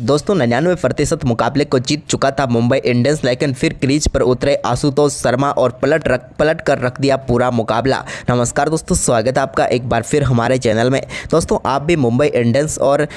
दोस्तों 99% मुकाबले को जीत चुका था मुंबई इंडियंस, लेकिन फिर क्रीज पर उतरे आशुतोष शर्मा और पलट कर रख दिया पूरा मुकाबला। नमस्कार दोस्तों, स्वागत है आपका एक बार फिर हमारे चैनल में। दोस्तों आप भी मुंबई इंडियंस और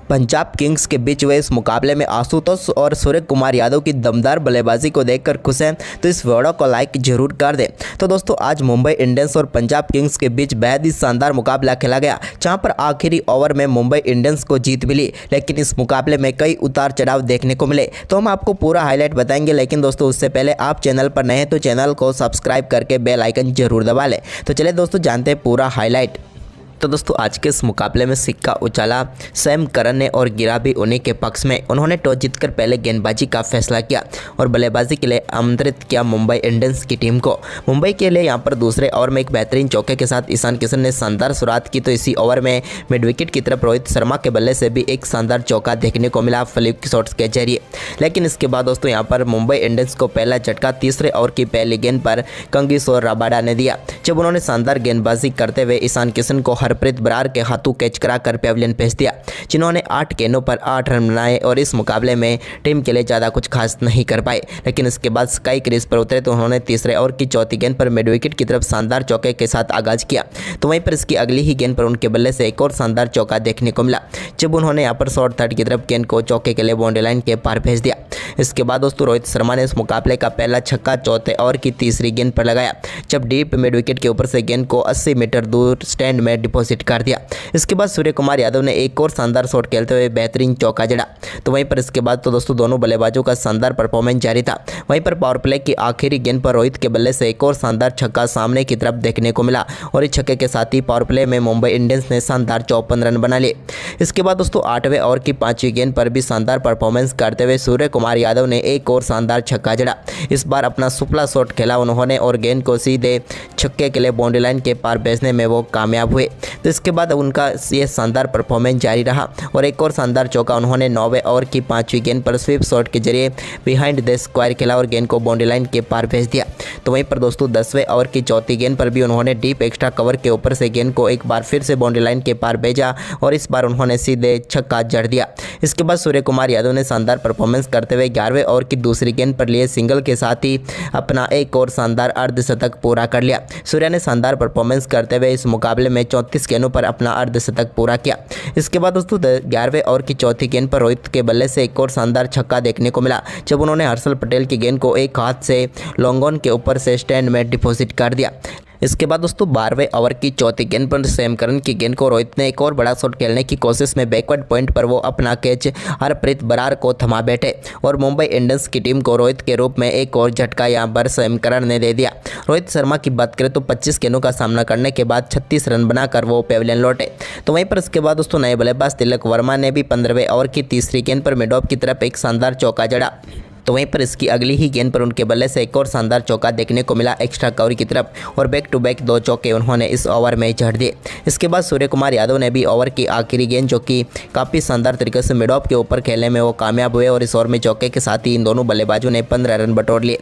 पंजाब किंग्स के बीच हुए इस मुकाबले में आशुतोष और सूर्य कुमार यादव की दमदार बल्लेबाजी को देखकर खुश हैं तो इस वीडियो को लाइक जरूर कर दें। तो दोस्तों आज मुंबई इंडियंस और पंजाब किंग्स के बीच बेहद ही शानदार मुकाबला खेला गया, जहां पर आखिरी ओवर में मुंबई इंडियंस को जीत मिली, लेकिन इस मुकाबले में कई उतार चढ़ाव देखने को मिले। तो हम आपको पूरा हाईलाइट बताएंगे, लेकिन दोस्तों उससे पहले आप चैनल पर नए हैं तो चैनल को सब्सक्राइब करके बेल आइकन जरूर दबा लें। तो चलिए दोस्तों जानते हैं पूरा हाईलाइट। तो दोस्तों आज के इस मुकाबले में सिक्का उछाला सैम करन ने और गिरा भी उन्हीं के पक्ष में। उन्होंने टॉस जीतकर पहले गेंदबाजी का फैसला किया और बल्लेबाजी के लिए आमंत्रित किया मुंबई इंडियंस की टीम को। मुंबई के लिए यहां पर दूसरे ओवर में एक बेहतरीन चौके के साथ ईशान किशन ने शानदार शुरुआत की, तो इसी ओवर में मिड विकेट की तरफ रोहित शर्मा के बल्ले से भी एक शानदार चौका देखने को मिला फ्लिक शॉट्स के जरिए। लेकिन इसके बाद दोस्तों यहाँ पर मुंबई इंडियंस को पहला झटका तीसरे ओवर की पहली गेंद पर कंगिसोर रबाडा ने दिया, जब उन्होंने शानदार गेंदबाजी करते हुए ईशान किशन को हरप्रीत बरार के हाथों कैच कराकर पेविलियन भेज दिया, जिन्होंने 8 गेंदों पर 8 रन बनाए और इस मुकाबले में टीम के लिए ज़्यादा कुछ खास नहीं कर पाए। लेकिन इसके बाद स्काई क्रीज पर उतरे तो उन्होंने तीसरे ओवर की चौथी गेंद पर मिड विकेट की तरफ शानदार चौके के साथ आगाज किया, तो वहीं पर इसकी अगली ही गेंद पर उनके बल्ले से एक और शानदार चौका देखने को मिला, जब उन्होंने यहाँ पर शॉर्ट थर्ड की तरफ गेंद को चौके के लिए बाउंड्री लाइन के पार भेज दिया। इसके बाद दोस्तों रोहित शर्मा ने इस मुकाबले का पहला छक्का चौथे ओवर की तीसरी गेंद पर लगाया, जब डीप मिड विकेट के ऊपर से गेंद को 80 मीटर दूर स्टैंड में डिपॉजिट कर दिया। इसके बाद सूर्य कुमार यादव ने एक और शानदार शॉट खेलते हुए बेहतरीन चौका जड़ा, तो वहीं पर इसके बाद तो दोस्तों दोनों बल्लेबाजों का शानदार परफॉर्मेंस जारी था। वहीं पर पावर प्ले की आखिरी गेंद पर रोहित के बल्ले से एक और शानदार छक्का सामने की तरफ देखने को मिला और इस छक्के के साथ ही पावर प्ले में मुंबई इंडियंस ने शानदार 54 रन बना लिए। इसके बाद दोस्तों 8वें ओवर की 5वीं गेंद पर भी शानदार परफॉर्मेंस करते हुए सूर्य कुमार यादव ने एक और शानदार छक्का जड़ा। इस बार अपना सुपला शॉट खेला उन्होंने और गेंद को सीधे छक्के के लिए बाउंड्री लाइन के पार भेजने में वो कामयाब हुए। तो इसके बाद उनका ये शानदार परफॉर्मेंस जारी रहा और एक और शानदार चौका उन्होंने 9वें ओवर की 5वीं गेंद पर स्वीप शॉट के जरिए बिहाइंड द स्क्वायर खेला और गेंद को बाउंड्री लाइन के पार भेज दिया। तो वहीं पर दोस्तों 10वें ओवर की चौथी गेंद पर भी उन्होंने डीप एक्स्ट्रा कवर के ऊपर से गेंद को एक बार फिर से बाउंड्री लाइन के पार भेजा और इस बार उन्होंने सीधे छक्का जड़ दिया। इसके बाद सूर्य कुमार यादव ने शानदार परफॉर्मेंस करते हुए 11वें ओवर की दूसरी गेंद पर लिए सिंगल के साथ ही अपना एक और शानदार अर्धशतक पूरा कर लिया। सूर्य ने शानदार परफॉर्मेंस करते हुए इस मुकाबले में 34 गेंदों पर अपना अर्धशतक पूरा किया। इसके बाद दोस्तों 11वें ओवर की चौथी गेंद पर रोहित के बल्ले से एक और शानदार छक्का देखने को मिला, जब उन्होंने हर्षल पटेल की गेंद को एक हाथ से लॉन्ग ऑन के ऊपर से स्टैंड में डिपॉजिट कर दिया। इसके बाद दोस्तों 12वें ओवर की चौथी गेंद पर सैम करन की गेंद को रोहित ने एक और बड़ा शॉट खेलने की कोशिश में बैकवर्ड पॉइंट पर वो अपना कैच हरप्रीत बरार को थमा बैठे और मुंबई इंडियंस की टीम को रोहित के रूप में एक और झटका यहां पर सैम करन ने दे दिया। रोहित शर्मा की बात करें तो 25 गेंदों का सामना करने के बाद 36 रन बनाकर वो पेविलियन लौटे। तो वहीं पर इसके बाद दोस्तों नए बल्लेबाज तिलक वर्मा ने भी 15वें ओवर की तीसरी गेंद पर मिड ऑफ की तरफ एक शानदार चौका जड़ा, तो वहीं पर इसकी अगली ही गेंद पर उनके बल्ले से एक और शानदार चौका देखने को मिला एक्स्ट्रा कवर की तरफ और बैक टू बैक 2 चौके उन्होंने इस ओवर में जड़ दिए। इसके बाद सूर्य कुमार यादव ने भी ओवर की आखिरी गेंद जो कि काफ़ी शानदार तरीके से मिड ऑफ के ऊपर खेलने में वो कामयाब हुए और इस ओवर में चौके के साथ ही इन दोनों बल्लेबाजों ने 15 रन बटोर लिए।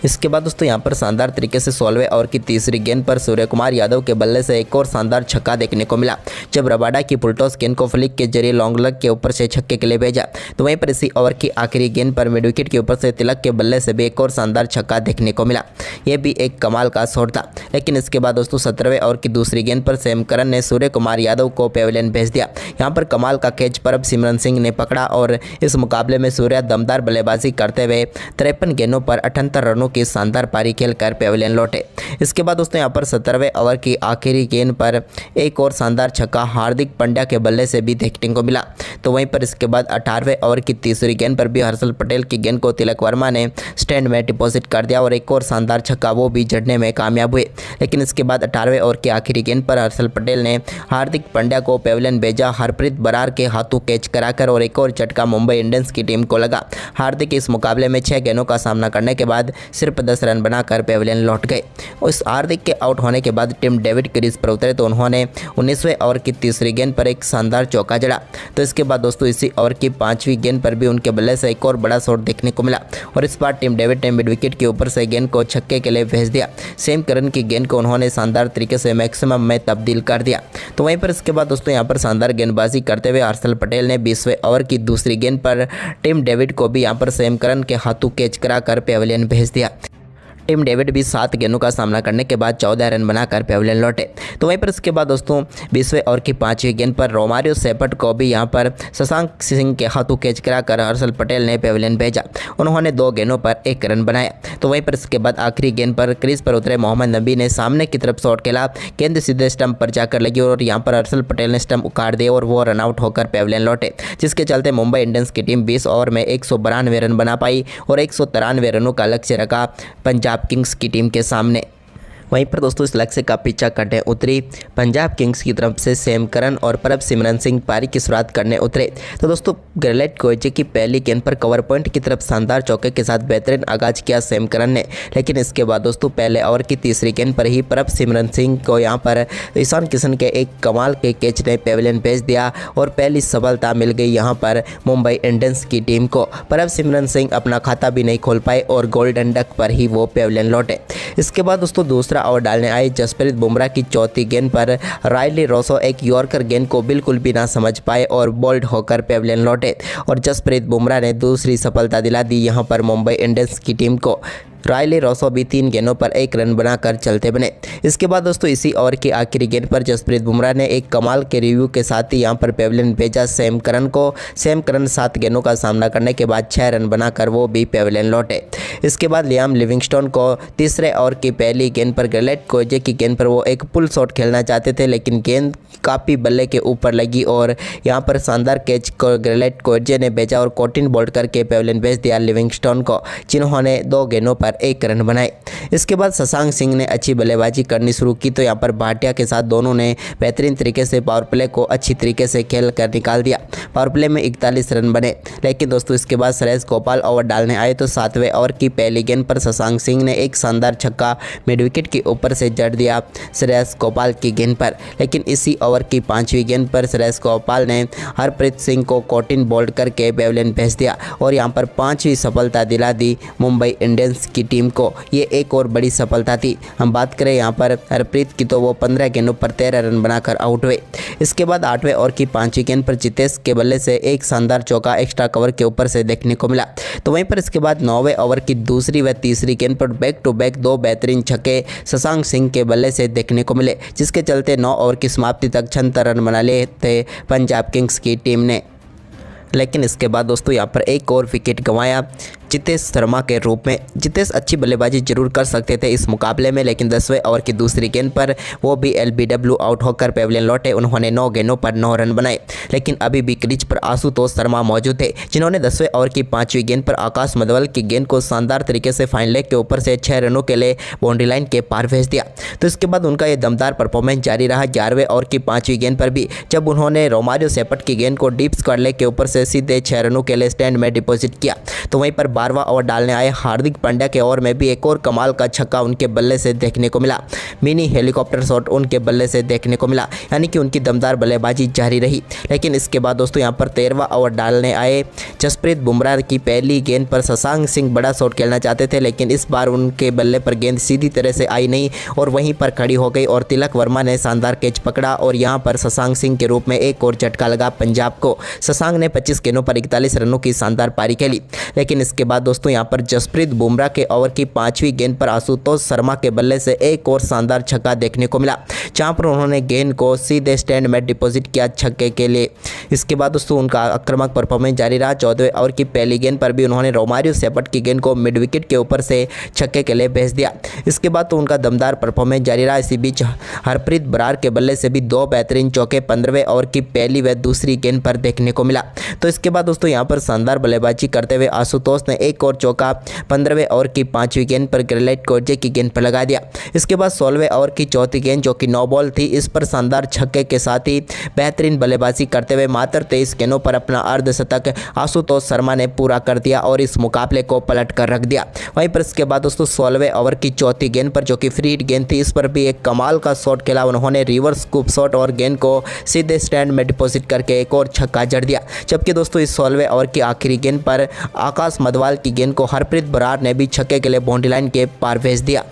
इसके बाद दोस्तों यहाँ पर शानदार तरीके से 16वें ओवर की तीसरी गेंद पर सूर्य कुमार यादव के बल्ले से एक और शानदार छक्का देखने को मिला, जब रबाडा की फुलटॉस गेंद को फ्लिक के जरिए लॉन्ग लेग के ऊपर से छक्के के लिए भेजा। तो वहीं पर इसी ओवर की आखिरी गेंद पर मिड विकेट के ऊपर से तिलक के बल्ले से भी एक और शानदार छक्का देखने को मिला, यह भी एक कमाल का शॉट था। लेकिन इसके बाद दोस्तों 17वें ओवर की दूसरी गेंद पर सैम करन ने सूर्य कुमार यादव को पेविलियन भेज दिया। यहाँ पर कमाल का कैच पर सिमरन सिंह ने पकड़ा और इस मुकाबले में सूर्य दमदार बल्लेबाजी करते हुए 53 गेंदों पर 78 रनों की शानदार पारी खेलकर पेविलियन लौटे। इसके बाद दोस्तों यहाँ पर 17वें ओवर की आखिरी गेंद पर एक और शानदार छक्का हार्दिक पांड्या के बल्ले से भी देखने को मिला। तो वहीं पर इसके बाद 18वें ओवर की तीसरी गेंद पर भी हर्षल पटेल की गेंद को तिलक वर्मा ने स्टैंड में डिपॉजिट कर दिया और एक और शानदार छक्का वो भी जड़ने में कामयाब हुए। लेकिन इसके बाद 18वें ओवर की आखिरी गेंद पर हर्षल पटेल ने हार्दिक पांड्या को पेविलियन भेजा हरप्रीत बरार के हाथों कैच कराकर और एक और झटका मुंबई इंडियंस की टीम को लगा। हार्दिक इस मुकाबले में 6 गेंदों का सामना करने के बाद सिर्फ 10 रन बनाकर पेविलियन लौट गए। उस हार्दिक के आउट होने के बाद टिम डेविड क्रीज पर उतरे तो उन्होंने 19वें ओवर की तीसरी गेंद पर एक शानदार चौका जड़ा। तो इसके बाद दोस्तों इसी ओवर की 5वीं गेंद पर भी उनके बल्ले से एक और बड़ा शॉट देखने को मिला और इस बार टिम डेविड ने मिड विकेट के ऊपर से गेंद को छक्के के लिए भेज दिया। सेम करन की गेंद को उन्होंने शानदार तरीके से मैक्सिमम में तब्दील कर दिया। तो वहीं पर इसके बाद दोस्तों यहाँ पर शानदार गेंदबाजी करते हुए हर्षल पटेल ने 20वें ओवर की दूसरी गेंद पर टिम डेविड को भी यहाँ पर सेम करन के हाथों कैच कराकर पेविलियन भेज दिया। टिम डेविड भी 7 गेंदों का सामना करने के बाद 14 रन बनाकर पेविलियन लौटे। तो वहीं पर इसके बाद दोस्तों 20वें ओवर की 5वीं गेंद पर रोमारियो सेपट को भी यहां पर शशांक सिंह के हाथों कैच कराकर हर्षल पटेल ने पेविलियन भेजा। उन्होंने 2 गेंदों पर 1 रन बनाया। तो वहीं पर इसके बाद आखिरी गेंद पर क्रीज पर उतरे मोहम्मद नबी ने सामने की तरफ शॉट खेला, गेंद सीधे स्टंप पर जाकर लगी और यहाँ पर हर्षल पटेल ने स्टंप उखाड़ दिया और वो रनआउट होकर पेविलियन लौटे, जिसके चलते मुंबई इंडियंस की टीम 20 ओवर में 192 रन बना पाई और 193 रनों का लक्ष्य रखा पंजाब किंग्स की टीम के सामने। वहीं पर दोस्तों इस लक्ष्य का पीछा करने उतरी पंजाब किंग्स की तरफ से सेम करन और प्रभसिमरन सिंह पारी की शुरुआत करने उतरे। तो दोस्तों ग्रेलेट कोएजे की पहली गेंद पर कवर पॉइंट की तरफ शानदार चौके के साथ बेहतरीन आगाज किया सेम करन ने, लेकिन इसके बाद दोस्तों पहले ओवर की तीसरी गेंद पर ही प्रभसिमरन सिंह को यहां पर ईशान किशन के एक कमाल के कैच ने पेविलियन भेज दिया और पहली सफलता मिल गई यहां पर मुंबई इंडियंस की टीम को। प्रभसिमरन सिंह अपना खाता भी नहीं खोल पाए और गोल्डन डक पर ही वो पेविलियन लौटे। इसके बाद दोस्तों दूसरा ओवर डालने आए जसप्रीत बुमराह की चौथी गेंद पर रायली रोसो एक यॉर्कर गेंद को बिल्कुल भी ना समझ पाए और बोल्ड होकर पेविलियन लौटे और जसप्रीत बुमराह ने दूसरी सफलता दिला दी यहां पर मुंबई इंडियंस की टीम को। रायली रोसो भी 3 गेंदों पर 1 रन बनाकर चलते बने। इसके बाद दोस्तों इसी ओवर की आखिरी गेंद पर जसप्रीत बुमराह ने एक कमाल के रिव्यू के साथ ही यहां पर पेविलियन भेजा सेम करन को। सेम करन 7 गेंदों का सामना करने के बाद 6 रन बनाकर वो भी पेविलियन लौटे। इसके बाद लियाम लिविंगस्टोन को तीसरे ओवर की पहली गेंद पर ग्रेलेट कोएजे की गेंद पर वो एक पुल शॉट खेलना चाहते थे, लेकिन गेंद काफ़ी बल्ले के ऊपर लगी और यहाँ पर शानदार कैच को ग्रेलेट कोएजे ने भेजा और कॉटिन बोल्ड करके पेविलियन भेज दिया लिविंगस्टोन को, जिन्होंने 2 गेंदों पर 1 रन बनाए। इसके बाद शशांक सिंह ने अच्छी बल्लेबाजी करनी शुरू की तो यहाँ पर भाटिया के साथ दोनों ने बेहतरीन तरीके से पावर प्ले को अच्छी तरीके से खेल कर निकाल दिया। पावर प्ले में 41 रन बने, लेकिन दोस्तों इसके बाद श्रेयस गोपाल ओवर डालने आए तो 7वें ओवर की पहली गेंद पर शशांक सिंह ने एक शानदार छक्का मिड विकेट के ऊपर से जड़ दिया श्रेयस गोपाल की गेंद पर, लेकिन इसी ओवर की 5वीं गेंद पर श्रेयस गोपाल ने हरप्रीत सिंह को कॉटिन बोल्ड करके पेविलियन भेज दिया और यहाँ पर 5वीं सफलता दिला दी मुंबई इंडियंस की टीम को। ये एक और बड़ी सफलता थी। हम बात करें यहाँ पर हरप्रीत की तो वो 15 गेंदों पर 13 रन बनाकर आउट हुए। इसके बाद 8वें ओवर की 5वीं गेंद पर जितेश के बल्ले से एक शानदार चौका एक्स्ट्रा कवर के ऊपर से देखने को मिला। तो वहीं पर इसके बाद 9वें ओवर की दूसरी व तीसरी गेंद पर बैक टू बैक 2 बेहतरीन छक्के शशांक सिंह के बल्ले से देखने को मिले, जिसके चलते 9 ओवर की समाप्ति तक 76 रन बना लिए थे पंजाब किंग्स की टीम ने। लेकिन इसके बाद दोस्तों यहाँ पर एक और विकेट गंवाया जितेश शर्मा के रूप में। जितेश अच्छी बल्लेबाजी जरूर कर सकते थे इस मुकाबले में, लेकिन 10वें ओवर की दूसरी गेंद पर वो भी LBW आउट होकर पेविलियन लौटे। उन्होंने 9 गेंदों पर 9 रन बनाए, लेकिन अभी भी क्रीज पर आशुतोष शर्मा मौजूद थे, जिन्होंने 10वें ओवर की 5वीं गेंद पर आकाश मधवल की गेंद को शानदार तरीके से फाइन लेग के ऊपर से 6 रनों के लिए बाउंड्री लाइन के पार भेज दिया। तो इसके बाद उनका ये दमदार परफॉर्मेंस जारी रहा 11वें ओवर की 5वीं गेंद पर भी, जब उन्होंने रोमारियो सेपट की गेंद को डीप स्क्वायर लेग के ऊपर से सीधे 6 रनों के लिए स्टैंड में डिपॉजिट किया। तो वहीं पर 12वां ओवर डालने आए हार्दिक पांड्या के ओवर में भी एक और कमाल का छक्का उनके बल्ले से देखने को मिला। मिनी हेलीकॉप्टर शॉट उनके बल्ले से देखने को मिला, यानी कि उनकी दमदार बल्लेबाजी जारी रही। लेकिन इसके बाद दोस्तों यहाँ पर 13वां ओवर डालने आए जसप्रीत बुमराह की पहली गेंद पर शशांक सिंह बड़ा शॉट खेलना चाहते थे, लेकिन इस बार उनके बल्ले पर गेंद सीधी तरह से आई नहीं और वहीं पर खड़ी हो गई और तिलक वर्मा ने शानदार कैच पकड़ा और यहाँ पर शशांक सिंह के रूप में एक और झटका लगा पंजाब को। शशांक ने 25 गेंदों पर 41 रनों की शानदार पारी खेली। लेकिन इसके बाद दोस्तों यहाँ पर जसप्रीत बुमराह के ओवर की 5वीं गेंद पर आशुतोष शर्मा के बल्ले से एक और शानदार छक्का देखने को मिला, जहां पर उन्होंने गेंद को सीधे स्टैंड में डिपॉजिट किया छक्के के लिए। इसके बाद दोस्तों उनका आक्रामक परफॉर्मेंस जारी रहा। 14वें ओवर की पहली गेंद पर भी उन्होंने रोमारियो सेपट की गेंद को मिड विकेट के ऊपर से छक्के के लिए भेज दिया। इसके बाद तो उनका दमदार परफॉर्मेंस जारी रहा। इसी बीच हरप्रीत बरार के बल्ले से भी 2 बेहतरीन चौके 15वें ओवर की पहली व दूसरी गेंद पर देखने को मिला। तो इसके बाद दोस्तों यहाँ पर शानदार बल्लेबाजी करते हुए आशुतोष ने एक और चौका 15वें ओवर की 5वीं गेंद पर ग्रेनाइट कोर्जे की गेंद पर लगा दिया। इसके बाद 16वें ओवर की चौथी गेंद जो कि 9 बॉल थी, इस पर शानदार छक्के के साथ ही बेहतरीन बल्लेबाजी करते हुए मात्र 23 गेंदों पर अपना अर्धशतक आशुतोष शर्मा ने पूरा कर दिया और इस मुकाबले को पलट कर रख दिया। वहीं पर इसके बाद दोस्तों 16वें ओवर की चौथी गेंद पर जो कि फ्री हिट गेंद थी, इस पर भी एक कमाल का शॉट खेला उन्होंने, रिवर्स स्कूप शॉट, और गेंद को सीधे स्टैंड में डिपॉजिट करके एक और छक्का जड़ दिया। जबकि दोस्तों इस 16वें ओवर की आखिरी गेंद पर आकाश मधवाल की गेंद को हरप्रीत बरार ने भी छक्के के लिए बाउंड्री लाइन के पार भेज दिया।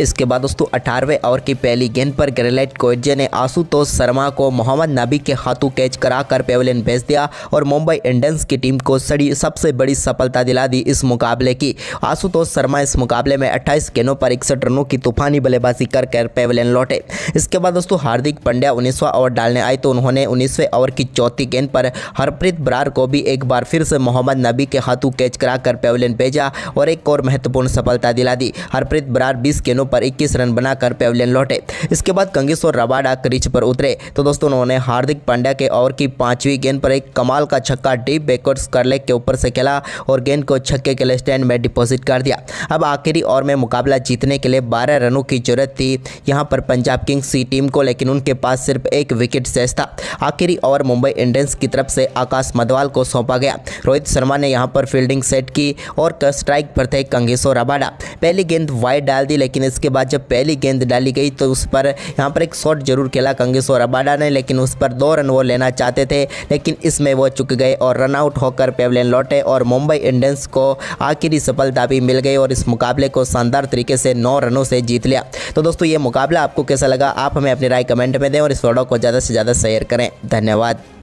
इसके बाद दोस्तों 18वें ओवर की पहली गेंद पर ग्रेनाइट कोर्जे ने आशुतोष शर्मा को मोहम्मद नबी के हाथों कैच कराकर पेविलियन भेज दिया और मुंबई इंडियंस की टीम को सबसे बड़ी सफलता दिला दी इस मुकाबले की। आशुतोष शर्मा इस मुकाबले में 28 गेंदों पर 61 रनों की तूफानी बल्लेबाजी कर पेविलियन लौटे। इसके बाद दोस्तों हार्दिक पांड्या 19वां ओवर डालने आए तो उन्होंने 19वें ओवर की चौथी गेंद पर हरप्रीत बरार को भी एक बार फिर से मोहम्मद नबी के हाथों कैच कराकर पेविलियन भेजा और एक और महत्वपूर्ण सफलता दिला दी। हरप्रीत बरार 20 गेंदों पर 21 रन बनाकर पेविलियन लौटे। इसके बाद कांगेश्वर रबाडा क्रीज पर उतरे तो दोस्तों उन्होंने हार्दिक पांड्या के ओवर की 5वीं गेंद पर एक कमाल का छक्का डीप बैकवर्ड्स कर लेग के ऊपर से खेला और गेंद को छक्के के लिए स्टैंड में डिपॉजिट कर दिया। अब आखिरी ओवर में मुकाबला जीतने के लिए 12 रनों की जरूरत थी यहां पर पंजाब किंग्स की टीम को, लेकिन उनके पास सिर्फ एक विकेट शेष था। आखिरी ओवर मुंबई इंडियंस की तरफ से आकाश मधवाल को सौंपा गया। रोहित शर्मा ने यहां पर फील्डिंग सेट की और स्ट्राइक पर थे कांगेश्वर रबाडा। पहली गेंद वाइड डाल दी, लेकिन इसके बाद जब पहली गेंद डाली गई तो उस पर यहाँ पर एक शॉट जरूर खेला कांगेश्वर रबाडा ने, लेकिन उस पर 2 रन वो लेना चाहते थे, लेकिन इसमें वो चूक गए और रन आउट होकर पेविलियन लौटे और मुंबई इंडियंस को आखिरी सफलता भी मिल गई और इस मुकाबले को शानदार तरीके से 9 रनों से जीत लिया। तो दोस्तों ये मुकाबला आपको कैसा लगा, आप हमें अपनी राय कमेंट में दें और इस वीडियो को ज़्यादा से ज़्यादा शेयर करें। धन्यवाद।